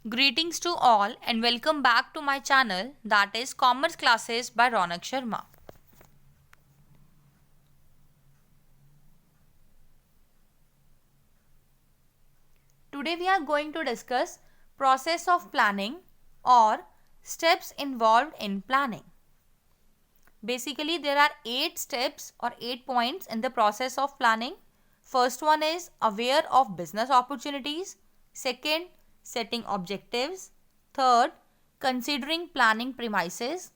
Greetings to all and welcome back to my channel, that is Commerce Classes by Ronak Sharma. Today we are going to discuss process of planning or steps involved in planning. Basically there are 8 steps or 8 points in the process of planning. First one is aware of business opportunities. Second, setting objectives. Third, considering planning premises.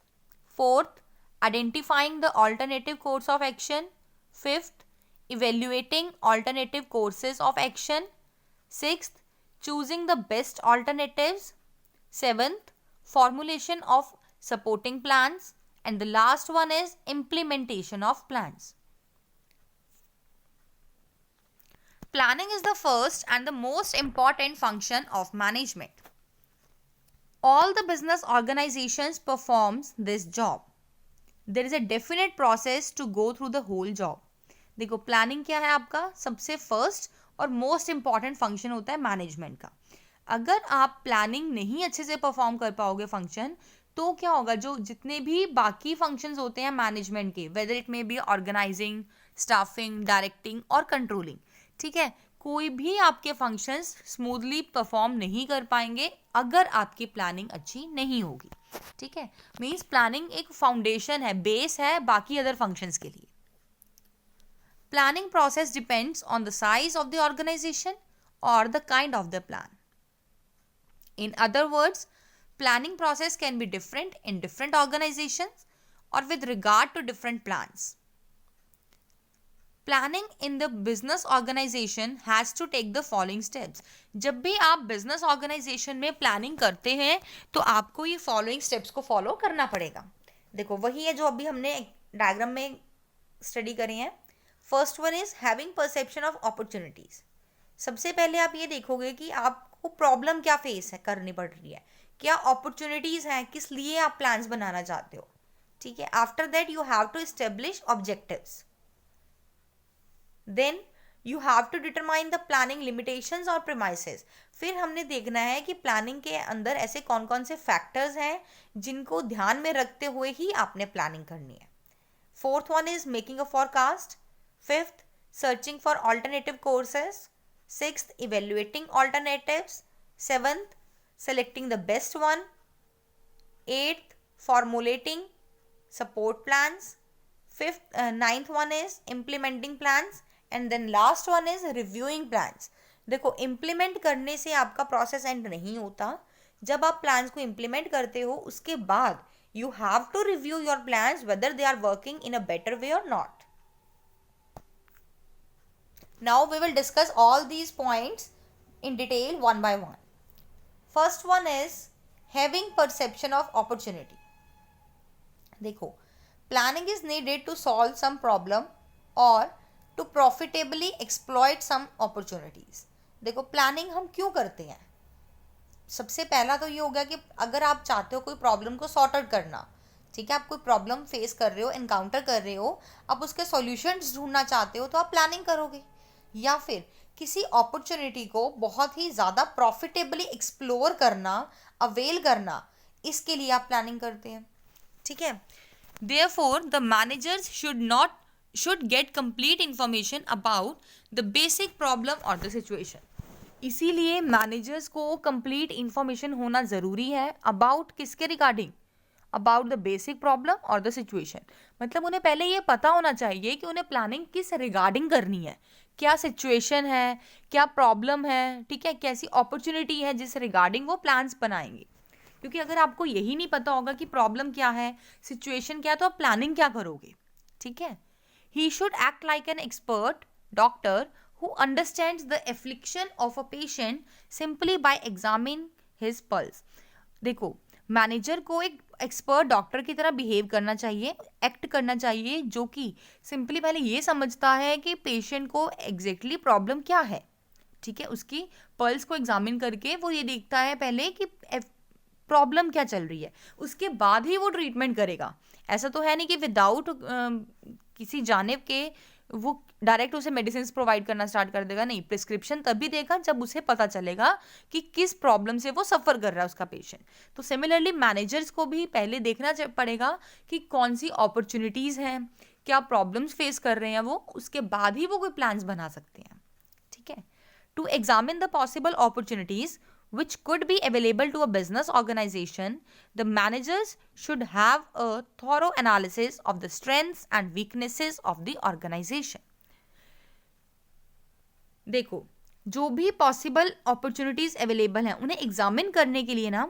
Fourth, identifying the alternative course of action. Fifth, evaluating alternative courses of action. Sixth, choosing the best alternatives. Seventh, formulation of supporting plans. And the last one is implementation of plans. Planning is the first and the most important function of management. All the business organizations performs this job. There is a definite process to go through the whole job. देखो planning क्या है आपका सबसे first और most important function होता है management का. अगर आप प्लानिंग नहीं अच्छे से परफॉर्म कर पाओगे फंक्शन तो क्या होगा, जो जितने भी बाकी फंक्शंस होते हैं मैनेजमेंट के, whether it may be organizing, staffing, directing और कंट्रोलिंग, ठीक है, कोई भी आपके फंक्शंस स्मूथली परफॉर्म नहीं कर पाएंगे अगर आपकी प्लानिंग अच्छी नहीं होगी. ठीक है, मीन्स प्लानिंग एक फाउंडेशन है, बेस है बाकी अदर फंक्शंस के लिए. Planning process depends on the size of the organisation और the kind of the plan. In other words, planning process can be different in different organizations or with regard to different plans. Planning in the business organization has to take the following steps. जब भी आप business organization में planning करते हैं तो आपको ये following steps को follow करना पड़ेगा. देखो वही है जो अभी हमने डायग्राम में स्टडी करे हैं. First one is having perception of opportunities. सबसे पहले आप ये देखोगे कि आपको प्रॉब्लम क्या फेस है करनी पड़ रही है, क्या अपॉर्चुनिटीज़ हैं, किस लिए आप प्लान्स बनाना चाहते हो. ठीक है, after that you have to establish objectives. Then you have to determine the planning limitations और प्रीमाइसेस. फिर हमने देखना है कि प्लानिंग के अंदर ऐसे कौन कौन से फैक्टर्स हैं जिनको ध्यान में रखते हुए ही आपने प्लानिंग करनी है. Fourth one is making a forecast. Fifth, searching for alternative courses. Sixth, evaluating alternatives. Seventh, selecting the best one. Eighth, formulating support plans. Ninth one is implementing plans. And then last one is reviewing plans. देखो implement करने से आपका process end नहीं होता. जब आप plans को implement करते हो उसके बाद you have to review your plans whether they are working in a better way or not. Now we will discuss all these points in detail one by one. First one is having perception of opportunity. देखो planning is needed to solve some problem और to profitably exploit some opportunities. देखो planning हम क्यों करते हैं, सबसे पहला तो ये हो गया कि अगर आप चाहते हो कोई प्रॉब्लम को सॉर्ट आउट करना, ठीक है, आप कोई प्रॉब्लम फेस कर रहे हो, एनकाउंटर कर रहे हो, आप उसके सॉल्यूशंस ढूंढना चाहते हो तो आप प्लानिंग करोगे. या फिर किसी अपॉर्चुनिटी को बहुत ही ज़्यादा प्रॉफिटेबली एक्सप्लोर करना, अवेल करना, इसके लिए आप प्लानिंग करते हैं. ठीक है, therefore the managers should get complete information about the basic problem और द सिचुएशन. इसीलिए मैनेजर्स को कंप्लीट इंफॉर्मेशन होना ज़रूरी है. अबाउट किसके regarding, about the basic problem और द सिचुएशन. मतलब उन्हें पहले ये पता होना चाहिए कि उन्हें प्लानिंग किस रिगार्डिंग करनी है, क्या सिचुएशन है, क्या प्रॉब्लम है, ठीक है, कैसी अपॉर्चुनिटी है जिस रिगार्डिंग वो प्लान्स बनाएंगे. क्योंकि अगर आपको यही नहीं पता होगा कि प्रॉब्लम क्या है, सिचुएशन क्या है, तो आप प्लानिंग क्या करोगे. ठीक है, he should act like an expert doctor who understands the affliction of a patient simply by examine his pulse. देखो मैनेजर को एक एक्सपर्ट डॉक्टर की तरह बिहेव करना चाहिए, एक्ट करना चाहिए, जो कि सिंपली पहले ये समझता है कि पेशेंट को एग्जैक्टली प्रॉब्लम क्या है. ठीक है, उसकी पल्स को एग्जामिन करके वो ये देखता है पहले कि प्रॉब्लम क्या चल रही है, उसके बाद ही वो ट्रीटमेंट करेगा. ऐसा तो है नहीं कि विदाउट किसी जानिब के वो डायरेक्ट उसे मेडिसिन प्रोवाइड करना स्टार्ट कर देगा, नहीं, प्रिस्क्रिप्शन तभी देगा जब उसे पता चलेगा कि किस प्रॉब्लम से वो सफ़र कर रहा है उसका पेशेंट। तो सिमिलरली मैनेजर्स को भी पहले देखना पड़ेगा कि कौन सी अपॉर्चुनिटीज़ हैं, क्या प्रॉब्लम्स फेस कर रहे हैं वो, उसके बाद ही वो कोई प्लान्स बना सकते हैं। ठीक है, to examine the possible opportunities which could be available to a business organization, the managers should have a thorough analysis of the strengths and weaknesses of the organization. देखो, जो भी पॉसिबल अपॉर्चुनिटीज अवेलेबल हैं उन्हें examine करने के लिए ना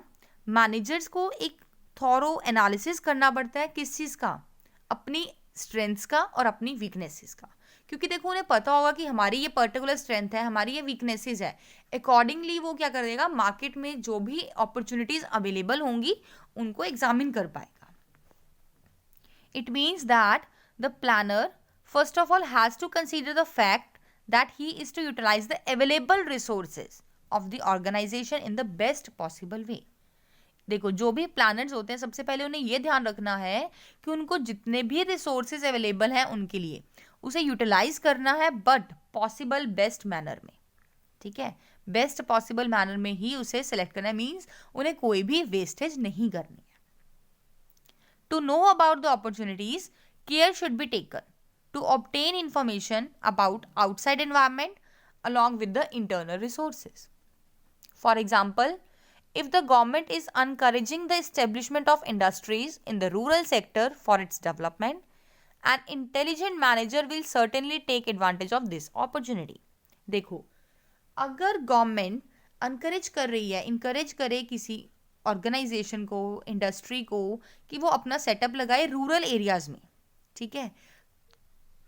managers को एक थॉरो एनालिसिस करना पड़ता है। किस चीज़ का? अपनी स्ट्रेंथ्स का और अपनी वीकनेसेस का। क्योंकि देखो उन्हें पता होगा कि हमारी ये पर्टिकुलर स्ट्रेंथ है, हमारी ये वीकनेसेस है, अकॉर्डिंगली वो क्या कर देगा, मार्केट में जो भी अपॉर्चुनिटीज अवेलेबल होंगी उनको एग्जामिन कर पाएगा। It means that the planner first of all has to consider the fact that he is to utilize the available resources of the organization in the best possible way. देखो, जो भी planners होते हैं सबसे पहले उन्हें यह ध्यान रखना है कि उनको जितने भी रिसोर्सेज अवेलेबल हैं उनके लिए उसे यूटिलाइज करना है, बट पॉसिबल बेस्ट मैनर में। ठीक है, बेस्ट पॉसिबल मैनर में ही उसे सेलेक्ट करना है, मीन्स उन्हें कोई भी वेस्टेज नहीं करनी है। To know about the opportunities, care should be taken to obtain information about outside environment along with the internal resources. For example, if the government is encouraging the establishment of industries in the rural sector for its development, an intelligent manager will certainly take advantage of this opportunity. देखो, अगर government encourage कर रही है, encourage करे किसी organisation को, industry को कि वो अपना सेटअप लगाए रूरल एरियाज में, ठीक है,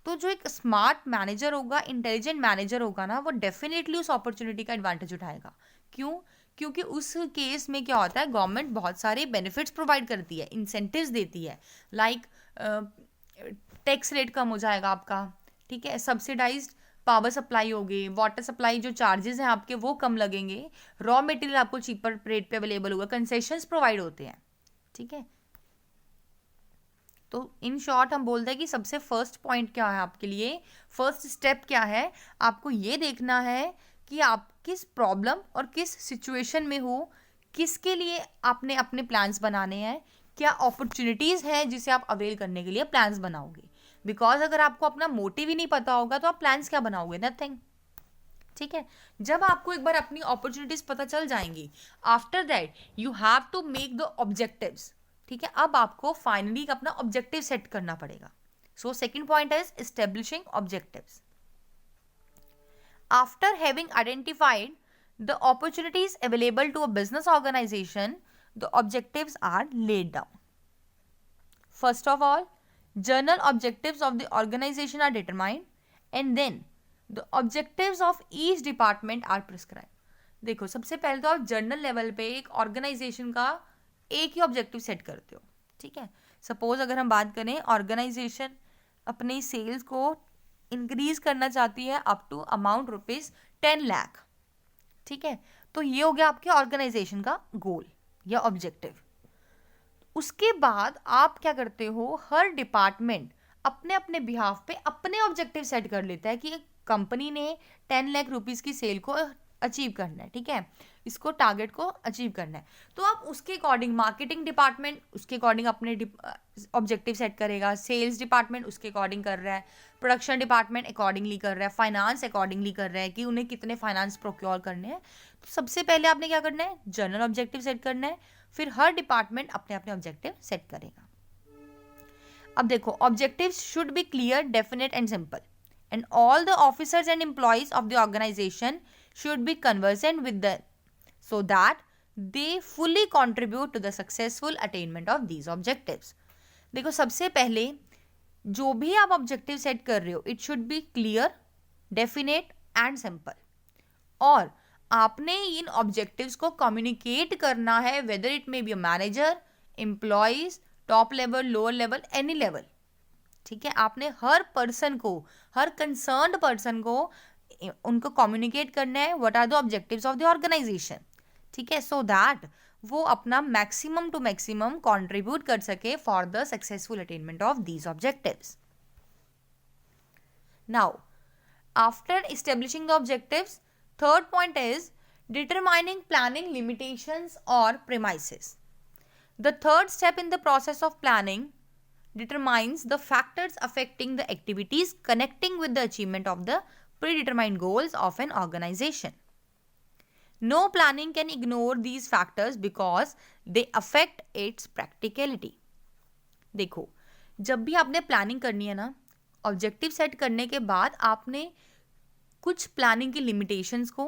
तो जो एक स्मार्ट मैनेजर होगा, इंटेलिजेंट मैनेजर होगा ना, वो डेफिनेटली उस अपॉर्चुनिटी का एडवांटेज उठाएगा। क्यों? क्योंकि उस केस में क्या होता है, गवर्नमेंट बहुत सारे बेनिफिट्स प्रोवाइड करती है, इंसेंटिव्स देती है, लाइक टैक्स रेट कम हो जाएगा आपका, ठीक है, सब्सिडाइज्ड पावर सप्लाई होगी, वाटर सप्लाई जो चार्जेस हैं आपके वो कम लगेंगे, रॉ मटेरियल आपको चीपर रेट पे अवेलेबल होगा, कंसेशंस प्रोवाइड होते हैं। ठीक है, तो इन शॉर्ट हम बोलते हैं कि सबसे फर्स्ट पॉइंट क्या है आपके लिए, फर्स्ट स्टेप क्या है, आपको ये देखना है कि आप किस प्रॉब्लम और किस सिचुएशन में हो, किसके लिए आपने अपने प्लान्स बनाने हैं, क्या अपॉर्चुनिटीज़ हैं जिसे आप अवेल करने के लिए प्लान्स बनाओगे। बिकॉज अगर आपको अपना मोटिव ही नहीं पता होगा तो आप प्लान्स क्या बनाओगे, नथिंग। ठीक है, जब आपको एक बार अपनी अपॉर्चुनिटीज़ पता चल जाएंगी, after that you have to make the objectives. ठीक है, अब आपको फाइनली अपना ऑब्जेक्टिव सेट करना पड़ेगा। So second point is establishing objectives. After having identified the opportunities available to a business organization, the objectives are laid down. First of all, general objectives of the organization are determined and then the objectives of each department are prescribe. देखो, सबसे पहले तो आप journal level पे एक organisation का एक ही objective set करते हो। ठीक है, सपोज अगर हम बात करें, ऑर्गेनाइजेशन अपनी सेल्स को इंक्रीज करना चाहती है अप टू अमाउंट ₹10 लाख। ठीक है, तो ये हो गया आपके ऑर्गेनाइजेशन का गोल या ऑब्जेक्टिव। उसके बाद आप क्या करते हो, हर डिपार्टमेंट अपने अपने बिहाफ पे अपने ऑब्जेक्टिव सेट कर लेता है कि कंपनी ने 10 लाख रुपीज़ की सेल को अचीव करना है। ठीक है, इसको टारगेट को अचीव करना है, तो आप उसके अकॉर्डिंग, मार्केटिंग डिपार्टमेंट उसके अकॉर्डिंग अपने ऑब्जेक्टिव सेट करेगा, सेल्स डिपार्टमेंट उसके अकॉर्डिंग कर रहा है, प्रोडक्शन डिपार्टमेंट अकॉर्डिंगली कर रहा है, फाइनेंस अकॉर्डिंगली कर रहा है कि उन्हें कितने फाइनेंस प्रोक्योर करने हैं। तो सबसे पहले आपने क्या करना है, जनरल ऑब्जेक्टिव सेट करना है, फिर हर डिपार्टमेंट अपने अपने ऑब्जेक्टिव सेट करेगा। अब देखो, objectives should be clear, definite and simple, and all the officers and employees of the organization should be conversant with them so that they fully contribute to the successful attainment of these objectives. देखो, सबसे पहले जो भी आप objective set कर रहे हो, it should be clear, definite and simple, और आपने इन ऑब्जेक्टिव्स को कम्युनिकेट करना है, weather it may be a manager, employees, top level, lower level, any level. ठीक है, आपने हर पर्सन को, हर कंसर्न्ड पर्सन को उनको कम्युनिकेट करना है what are the objectives of the organization. ठीक है, सो दैट वो अपना मैक्सिमम टू मैक्सिमम कंट्रीब्यूट कर सके for the successful attainment of these objectives. Now, after establishing the objectives, third point is determining planning limitations or premises. The third step in the process of planning determines the factors affecting the activities connecting with the achievement of the predetermined goals of an organization. No planning can ignore these factors because they affect its practicality. देखो, जब भी आपने planning करनी है ना, objective set करने के बाद आपने कुछ प्लानिंग की लिमिटेशंस को,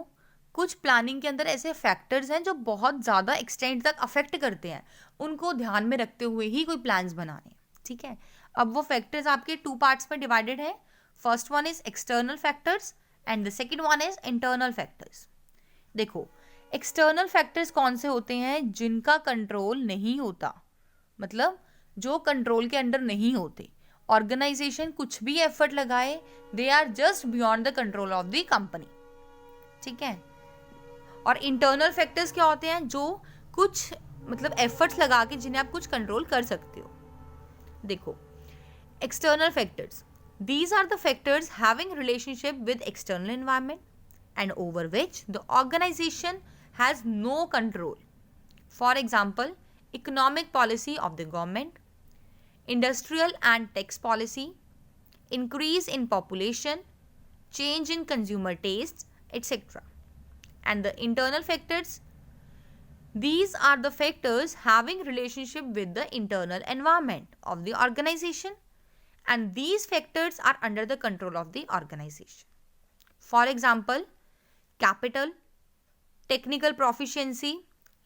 कुछ प्लानिंग के अंदर ऐसे फैक्टर्स हैं जो बहुत ज़्यादा एक्सटेंट तक अफेक्ट करते हैं, उनको ध्यान में रखते हुए ही कोई प्लान्स बनाने. ठीक है, अब वो फैक्टर्स आपके टू पार्ट्स में डिवाइडेड है. First one is external factors and the second one is internal factors. देखो, एक्सटर्नल फैक्टर्स कौन से होते हैं? जिनका कंट्रोल नहीं होता, मतलब जो कंट्रोल के अंडर नहीं होते. ऑर्गेनाइजेशन कुछ भी एफर्ट लगाए, they are just beyond the control of the company. ठीक है. और इंटरनल फैक्टर्स क्या होते हैं? जो कुछ मतलब एफर्ट्स लगा के जिन्हें आप कुछ कंट्रोल कर सकते हो. देखो, external factors, these are the factors having relationship with external environment and over which the organization has no control. For example, economic policy of the government, industrial and tax policy, increase in population, change in consumer tastes, etc. And the internal factors, these are the factors having relationship with the internal environment of the organization, and these factors are under the control of the organization. For example, capital, technical proficiency,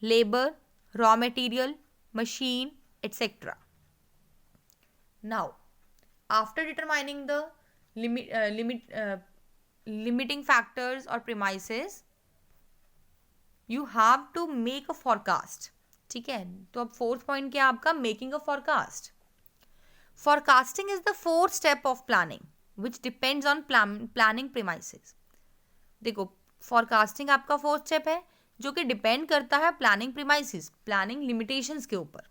labor, raw material, machine, etc. Now, after determining the limiting factors or premises, you have to make a forecast. ठीक है, तो अब fourth point क्या है आपका? Making a forecast. Forecasting is the fourth step of planning which depends on planning premises. देखो, forecasting आपका fourth step है जो कि डिपेंड करता है प्लानिंग प्रीमाइसिस, प्लानिंग लिमिटेशंस के ऊपर.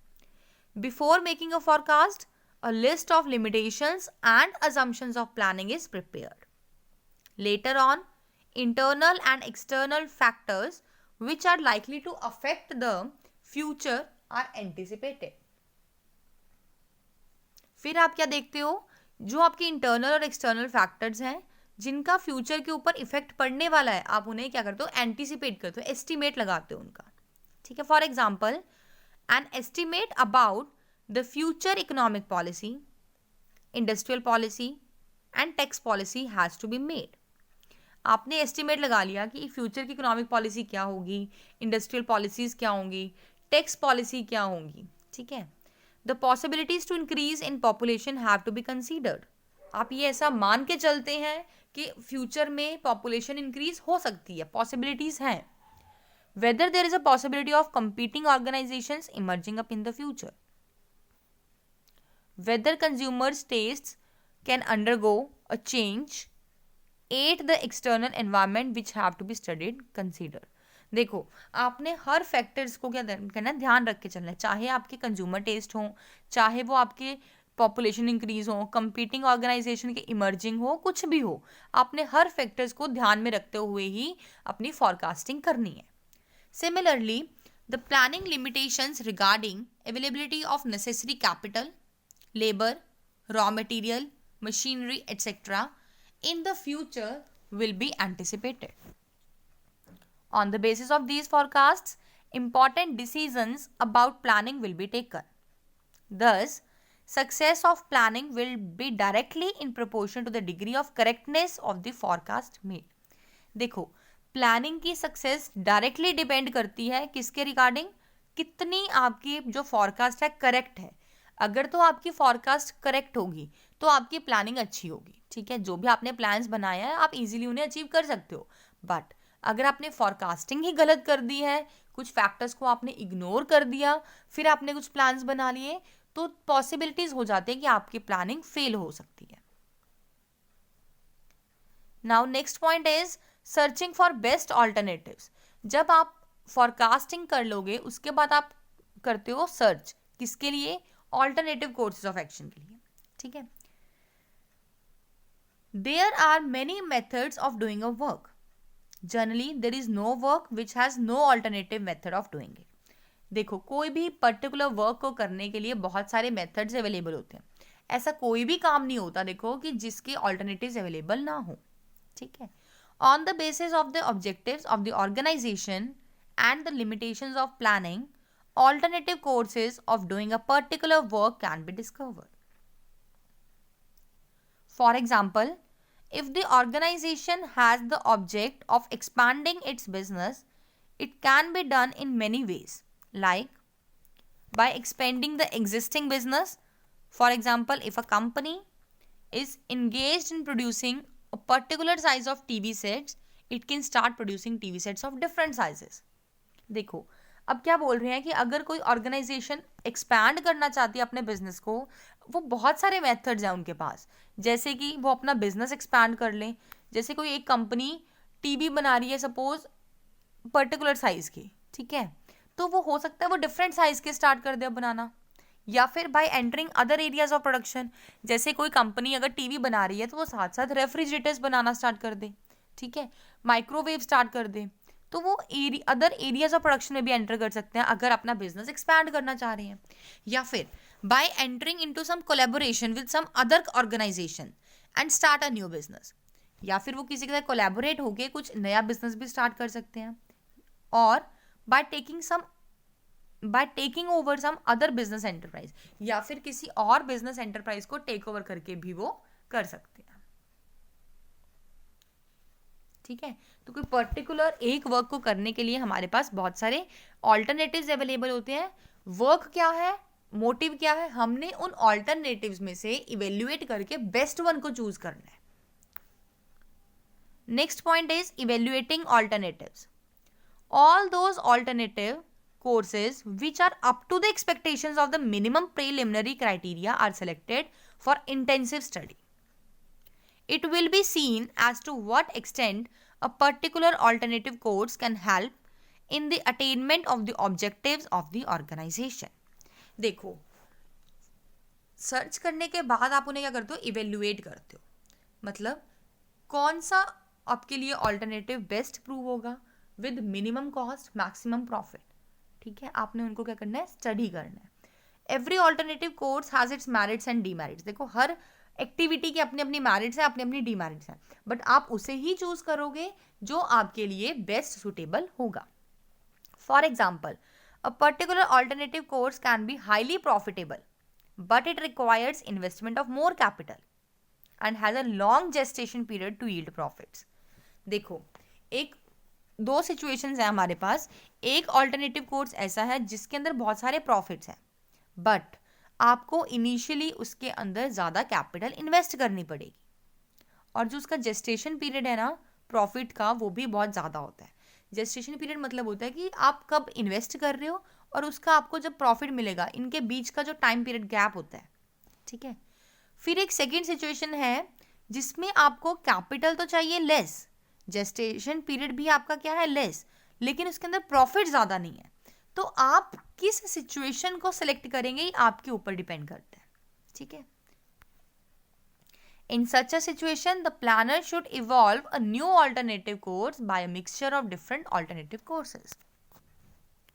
Before making a forecast, a list of limitations and assumptions of planning is prepared. Later on, internal and external factors which are likely to affect the future are anticipated. फिर आप क्या देखते हो? जो आपके internal और एक्सटर्नल फैक्टर्स हैं जिनका फ्यूचर के ऊपर इफेक्ट पड़ने वाला है, आप उन्हें क्या करते हो? एंटिसिपेट करते हो, एस्टिमेट लगाते हो उनका. ठीक है. For example, an estimate about the future economic policy, industrial policy and tax policy has to be made. आपने एस्टिमेट लगा लिया कि फ्यूचर की इकोनॉमिक पॉलिसी क्या होगी, इंडस्ट्रियल पॉलिसीज़ क्या होंगी, टैक्स पॉलिसी क्या होंगी. ठीक है. The possibilities to increase in population have to be considered. आप ये ऐसा मान के चलते हैं कि फ्यूचर में पॉपुलेशन इंक्रीज हो सकती है, पॉसिबिलिटीज हैं. Whether there is a possibility of competing organizations emerging up in the future, whether consumers tastes can undergo a change, at the external environment which have to be studied, consider. देखो, आपने हर factors को क्या करना है? ध्यान रख के चलना है. चाहे आपके कंज्यूमर टेस्ट हो, चाहे वो आपके पॉपुलेशन इंक्रीज हो, कंपीटिंग ऑर्गेनाइजेशन के इमर्जिंग हो, कुछ भी हो, आपने हर फैक्टर्स को ध्यान में रखते हुए ही अपनी फॉरकास्टिंग करनी है. Similarly, the planning limitations regarding availability of necessary capital, labour, raw material, machinery etcetera in the future will be anticipated. On the basis of these forecasts, important decisions about planning will be taken. Thus, success of planning will be directly in proportion to the degree of correctness of the forecast made. देखो, planning की success directly depend करती है किसके regarding? कितनी आपकी जो forecast है correct है. अगर तो आपकी फॉरकास्ट करेक्ट होगी तो आपकी प्लानिंग अच्छी होगी. ठीक है, जो भी आपने प्लान्स बनाया है आप इजीली उन्हें अचीव कर सकते हो. बट अगर आपने फॉरकास्टिंग ही गलत कर दी है, कुछ फैक्टर्स को आपने इग्नोर कर दिया, फिर आपने कुछ प्लान्स बना लिए, तो पॉसिबिलिटीज हो जाती है कि आपकी प्लानिंग फेल हो सकती है. Now next point is searching for best alternatives. जब आप फॉरकास्टिंग कर लोगे उसके बाद आप करते हो सर्च, किसके लिए? ऑल्टरनेटिव कोर्सेज ऑफ एक्शन के लिए. ठीक है. There are many methods of doing a work. Generally, there is no work which has no alternative method of doing it. देखो, कोई भी पर्टिकुलर वर्क को करने के लिए बहुत सारे मेथड्स अवेलेबल होते हैं. ऐसा कोई भी काम नहीं होता देखो कि जिसके ऑल्टरनेटिव्स अवेलेबल ना हो. ठीक है. On the basis of the objectives of the organization and the limitations of planning, alternative courses of doing a particular work can be discovered. For example, if the organization has the object of expanding its business, it can be done in many ways, like by expanding the existing business. For example, if a company is engaged in producing a particular size of TV sets, it can start producing TV sets of different sizes. देखो, अब क्या बोल रहे हैं कि अगर कोई organisation expand करना चाहती है अपने बिजनेस को, वो बहुत सारे मेथड्स हैं उनके पास. जैसे कि वो अपना बिजनेस एक्सपैंड कर लें. जैसे कोई एक कंपनी टीवी बना रही है सपोज पर्टिकुलर साइज की, ठीक है, तो वो हो सकता है वो डिफरेंट साइज के स्टार्ट कर दे बनाना. या फिर by entering other areas of production. जैसे कोई कंपनी अगर टीवी बना रही है तो वो साथ साथ रेफ्रिजरेटर्स बनाना स्टार्ट कर दे. ठीक है, माइक्रोवेव स्टार्ट कर दे. तो वो अदर एरियाज ऑफ प्रोडक्शन में भी एंटर कर सकते हैं अगर अपना बिजनेस एक्सपैंड करना चाह रहे हैं. या फिर by entering into some collaboration with some other organization and start a new business. या फिर वो किसी के साथ कोलैबोरेट होकर कुछ नया बिजनेस भी स्टार्ट कर सकते हैं. और by taking over some other business enterprise, या फिर किसी और बिजनेस एंटरप्राइज को टेक ओवर करके भी वो कर सकते हैं. ठीक है, तो कोई पर्टिकुलर एक वर्क को करने के लिए हमारे पास बहुत सारे ऑल्टरनेटिव्स अवेलेबल होते हैं. वर्क क्या है, मोटिव क्या है, हमने उन ऑल्टरनेटिव्स में से इवेल्युएट करके बेस्ट वन को चूज करना है. Next point is evaluating alternatives. All those alternative courses which are up to the expectations of the minimum preliminary criteria are selected for intensive study. It will be seen as to what extent a particular alternative course can help in the attainment of the objectives of the organization. देखो, search करने के बाद आप उन्हें क्या करते हो, evaluate करते हो. मतलब कौन सा आपके लिए ऑल्टरनेटिव बेस्ट प्रूव होगा with minimum cost maximum profit. ठीक है, आपने उनको क्या करना है, स्टडी करना है. Every alternative course has its merits and demerits. देखो, हर एक्टिविटी के अपने अपनी मेरिट्स हैं, अपनी अपनी डीमेरिट्स हैं, बट आप उसे ही चूज करोगे जो आपके लिए बेस्ट सुटेबल होगा. For example, a particular alternative course can be highly profitable but it requires investment of more capital and has a long gestation period to yield profits. देखो, दो सिचुएशंस हैं हमारे पास. एक ऑल्टरनेटिव कोर्स ऐसा है जिसके अंदर बहुत सारे प्रॉफिट्स हैं, बट आपको इनिशियली उसके अंदर ज़्यादा कैपिटल इन्वेस्ट करनी पड़ेगी. और जो उसका जेस्टेशन पीरियड है ना प्रॉफिट का, वो भी बहुत ज़्यादा होता है. जेस्टेशन पीरियड मतलब होता है कि आप कब इन्वेस्ट कर रहे हो और उसका आपको जब प्रॉफिट मिलेगा, इनके बीच का जो टाइम पीरियड गैप होता है. ठीक है, फिर एक सेकेंड सिचुएशन है जिसमें आपको कैपिटल तो चाहिए लेस, जेस्टेशन पीरियड भी आपका क्या है, लेस, लेकिन उसके अंदर प्रॉफिट ज़्यादा नहीं है. तो आप किस सिचुएशन को सिलेक्ट करेंगे ये आपके ऊपर डिपेंड करता है. ठीक है, in such a situation the planner should evolve a new alternative course by a mixture of different alternative courses.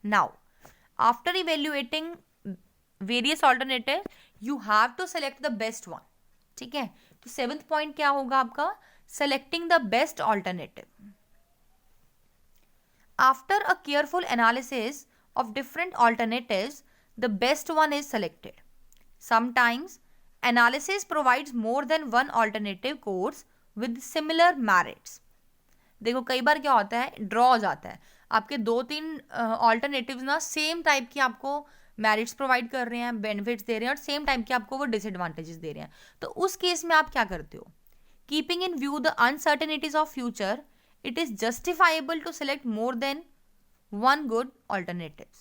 Now after evaluating various alternative you have to select the best one. ठीक है, तो 7th point क्या होगा आपका, selecting the best alternative. After a careful analysis of different alternatives, the best one is selected. Sometimes, analysis provides more than one alternative course with similar merits. देखो, कई बार क्या होता है, ड्रॉ हो जाता है. आपके 2-3 ऑल्टरनेटिव्स ना सेम टाइप की आपको मेरिट्स प्रोवाइड कर रहे हैं, बेनिफिट्स दे रहे हैं, और सेम टाइप के आपको वो डिसएडवांटेजेस दे रहे हैं. तो उस केस में आप क्या करते हो, keeping in view the uncertainties of future, it is justifiable to select more than one good alternatives.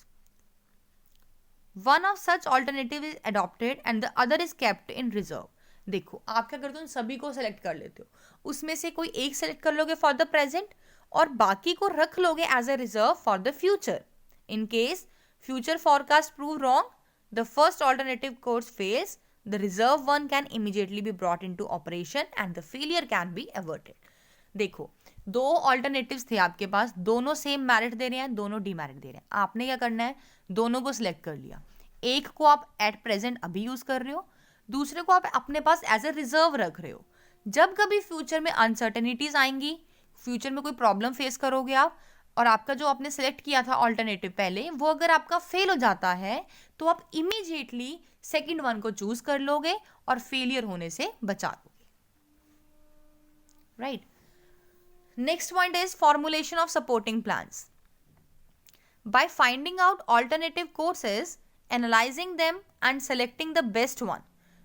One of such alternative is adopted and the other is kept in reserve. देखो, आप क्या करते हो, सभी को सेलेक्ट कर लेते हो, उसमें से कोई एक सेलेक्ट कर लोगे फॉर द प्रेजेंट और बाकी को रख लोगे as a reserve for the future. In case future forecast prove wrong, the first alternative course fails, the reserve one can immediately be brought into operation and the failure can be averted. देखो, दो alternatives थे आपके पास, दोनों same merit दे रहे हैं, दोनों demerit दे रहे हैं. आपने क्या करना है, दोनों को सिलेक्ट कर लिया. एक को आप एट प्रेजेंट अभी यूज कर रहे हो, दूसरे को आप अपने पास एज ए रिजर्व रख रहे हो. जब कभी फ्यूचर में अनसर्टेनिटीज आएंगी, फ्यूचर में कोई प्रॉब्लम फेस करोगे आप, और आपका जो आपने सेलेक्ट किया था ऑल्टरनेटिव पहले, वो अगर आपका फेल हो जाता है तो आप इमीडिएटली सेकंड वन को चूज कर लोगे और फेलियर होने से बचा लोगे. Right. Next point is formulation of supporting plans. By finding out alternative courses, analyzing them and selecting the best one,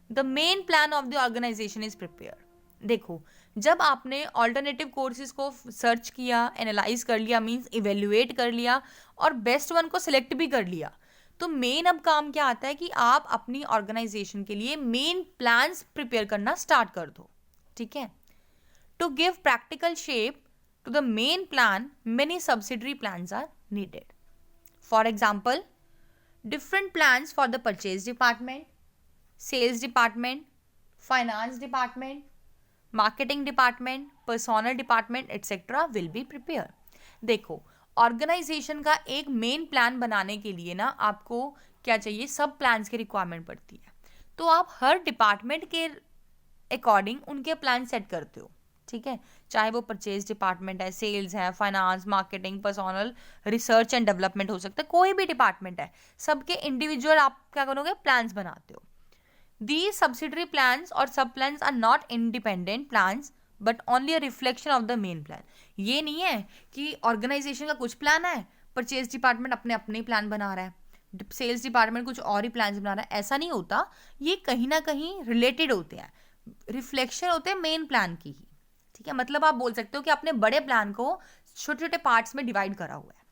the main plan of the organization is prepared. देखो, जब आपने ऑल्टरनेटिव कोर्सेज को search किया, analyze कर लिया, means evaluate कर लिया और बेस्ट वन को सिलेक्ट भी कर लिया, तो मेन अब काम क्या आता है कि आप अपनी ऑर्गेनाइजेशन के लिए मेन प्लान्स प्रिपेयर करना स्टार्ट कर दो. ठीक है. To give practical shape to the main plan, many subsidiary plans are needed. For example, different plans for the purchase department, sales department, finance department, marketing department, personal department etcetera will be prepare. देखो, organization का एक main plan बनाने के लिए ना आपको क्या चाहिए, सब प्लान्स की रिक्वायरमेंट पड़ती है. तो आप हर डिपार्टमेंट के अकॉर्डिंग उनके प्लान सेट करते हो. ठीक है. चाहे वो परचेज डिपार्टमेंट है, सेल्स है, finance, marketing, personnel, research and development हो सकता है, कोई भी डिपार्टमेंट है, सबके इंडिविजुअल आप क्या करोगे, प्लान्स बनाते हो. These subsidiary plans or sub-plans are not independent plans but only a reflection of the main plan. ये नहीं है कि ऑर्गेनाइजेशन का कुछ प्लान है, परचेज डिपार्टमेंट अपने अपने प्लान बना रहा है, सेल्स डिपार्टमेंट कुछ और ही प्लान बना रहा है. ऐसा नहीं होता. ये कहीं ना कहीं रिलेटेड होते हैं, रिफ्लेक्शन होते हैं मेन प्लान की ही. ठीक है. मतलब आप बोल सकते हो कि आपने बड़े प्लान को छोटे छोटे पार्ट्स में डिवाइड करा हुआ है.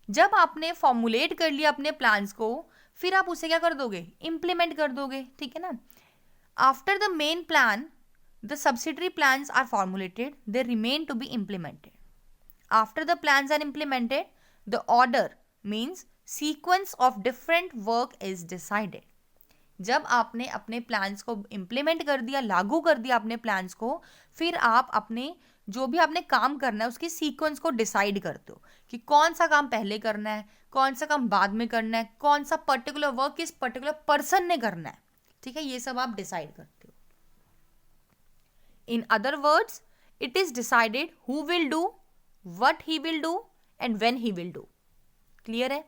जब आपने फॉर्मुलेट कर लिया अपने प्लान्स को, फिर आप उसे क्या कर दोगे, इम्प्लीमेंट कर दोगे. ठीक है ना. After the main plan, the subsidiary plans are formulated, they remain to be implemented. After the plans are implemented, the order means sequence of different work is decided. जब आपने अपने प्लान्स को इम्प्लीमेंट कर दिया, लागू कर दिया अपने प्लान्स को, फिर आप अपने जो भी आपने काम करना है उसकी सीक्वेंस को डिसाइड करते हो कि कौन सा काम पहले करना है, कौन सा काम बाद में करना है, कौन सा पर्टिकुलर वर्क किस पर्टिकुलर पर्सन ने करना है. ठीक है. ये सब आप डिसाइड करते हो. In other words, it is decided who will do, what he will do and when he will do. Clear है?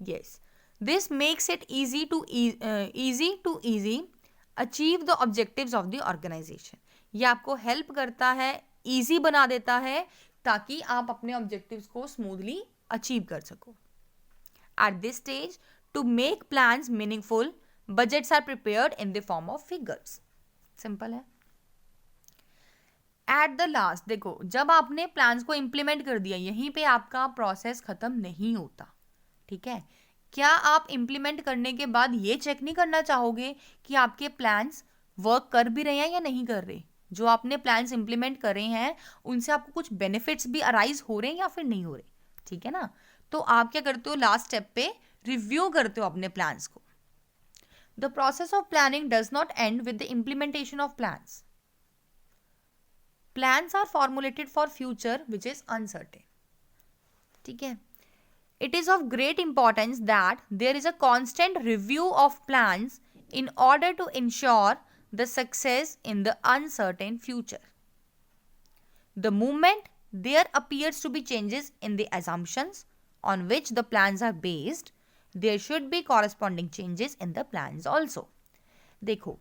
Yes. This makes it easy to achieve the objectives of the organization. ये आपको help करता है, easy बना देता है, ताकि आप अपने ऑब्जेक्टिव्स को स्मूथली अचीव कर सको. At this stage, to make plans meaningful, budgets are prepared in the form of figures. Simple है. एट द लास्ट, देखो, जब आपने प्लान्स को इम्प्लीमेंट कर दिया, यहीं पे आपका प्रोसेस खत्म नहीं होता. ठीक है. क्या आप इम्प्लीमेंट करने के बाद ये चेक नहीं करना चाहोगे कि आपके प्लान्स वर्क कर भी रहे हैं या नहीं कर रहे? जो आपने प्लान्स इम्प्लीमेंट करे हैं उनसे आपको कुछ बेनिफिट्स भी अराइज हो रहे हैं या फिर नहीं हो रहे. ठीक है ना. तो आप क्या करते हो, लास्ट स्टेप पे रिव्यू करते हो अपने प्लान्स को. The process of planning does not end with the implementation of plans. Plans are formulated for future which is uncertain. ठीक है. It is of great importance that there is a constant review of plans in order to ensure the success in the uncertain future. The moment there appears to be changes in the assumptions on which the plans are based, there should be corresponding changes in the plans also. देखो,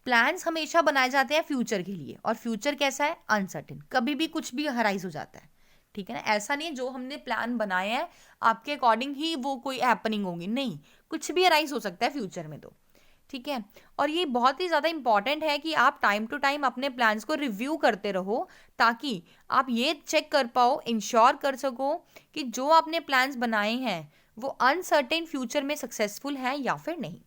plans हमेशा बनाए जाते हैं future के लिए, और future कैसा है, अनसर्टेन. कभी भी कुछ भी हराइज हो जाता है. ठीक है ना. ऐसा नहीं जो हमने प्लान बनाए हैं आपके अकॉर्डिंग ही वो कोई हैपनिंग होगी, नहीं, कुछ भी अराइज हो सकता है फ्यूचर में. तो ठीक है. और ये बहुत ही ज़्यादा इंपॉर्टेंट है कि आप टाइम टू टाइम अपने प्लान्स को रिव्यू करते रहो, ताकि आप ये चेक कर पाओ, इंश्योर कर सको कि जो आपने प्लान्स बनाए हैं वो अनसर्टेन फ्यूचर में सक्सेसफुल है या फिर नहीं.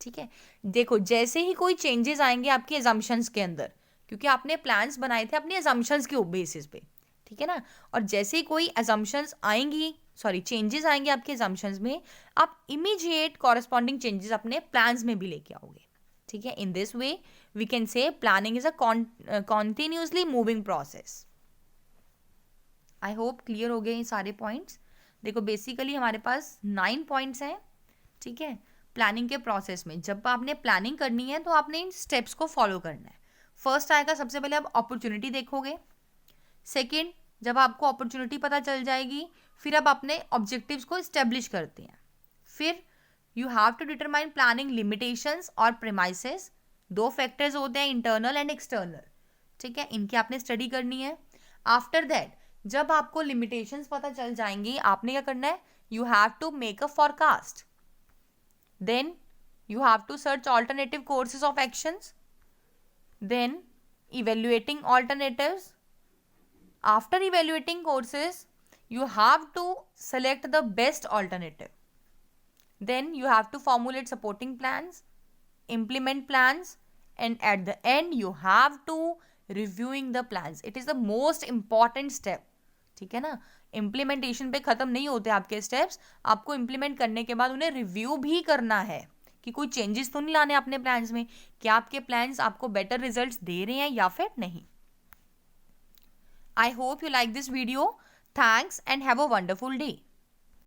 ठीक है. देखो, जैसे ही कोई चेंजेस आएंगे आपके एजम्पशंस के अंदर, क्योंकि आपने प्लान्स बनाए थे अपने एजम्पशंस के बेसिस पे. ठीक है ना। और जैसे ही कोई assumptions आएंगी, चेंजेस आएंगे आपके assumptions में, आप इमीडिएट कॉरेस्पॉन्डिंग चेंजेस अपने प्लान्स में भी लेके आओगे, ठीक है। In this way we can say planning is a continuously moving process. I hope clear हो गए ये सारे पॉइंट्स। देखो बेसिकली हमारे पास 9 पॉइंट्स हैं, ठीक है। प्लानिंग के प्रोसेस में जब आपने प्लानिंग करनी है तो आपने इन स्टेप्स को फॉलो करना है। फर्स्ट आएगा, सबसे पहले आप अपॉर्चुनिटी देखोगे। सेकंड, जब आपको अपॉर्चुनिटी पता चल जाएगी, फिर आप अपने ऑब्जेक्टिव्स को इस्टेब्लिश करते हैं। फिर you have to determine planning limitations और प्रेमाइसेस। 2 फैक्टर्स होते हैं, इंटरनल एंड एक्सटर्नल, ठीक है, इनकी आपने स्टडी करनी है। आफ्टर दैट जब आपको लिमिटेशंस पता चल जाएंगी, आपने क्या करना है, you have to make a forecast. Then you have to search alternative courses of actions, then evaluating alternatives. After evaluating courses, you have to select the best alternative. Then you have to formulate supporting plans, implement plans, and at the end you have to reviewing the plans. It is the most important step. ठीक है ना। Implementation पे खत्म नहीं होते आपके steps, आपको implement करने के बाद उन्हें रिव्यू भी करना है कि कोई चेंजेस तो नहीं लाने अपने प्लान्स में, क्या आपके प्लान्स आपको बेटर रिजल्ट्स दे रहे हैं या फिर नहीं। I hope you like this video. Thanks and have a wonderful day.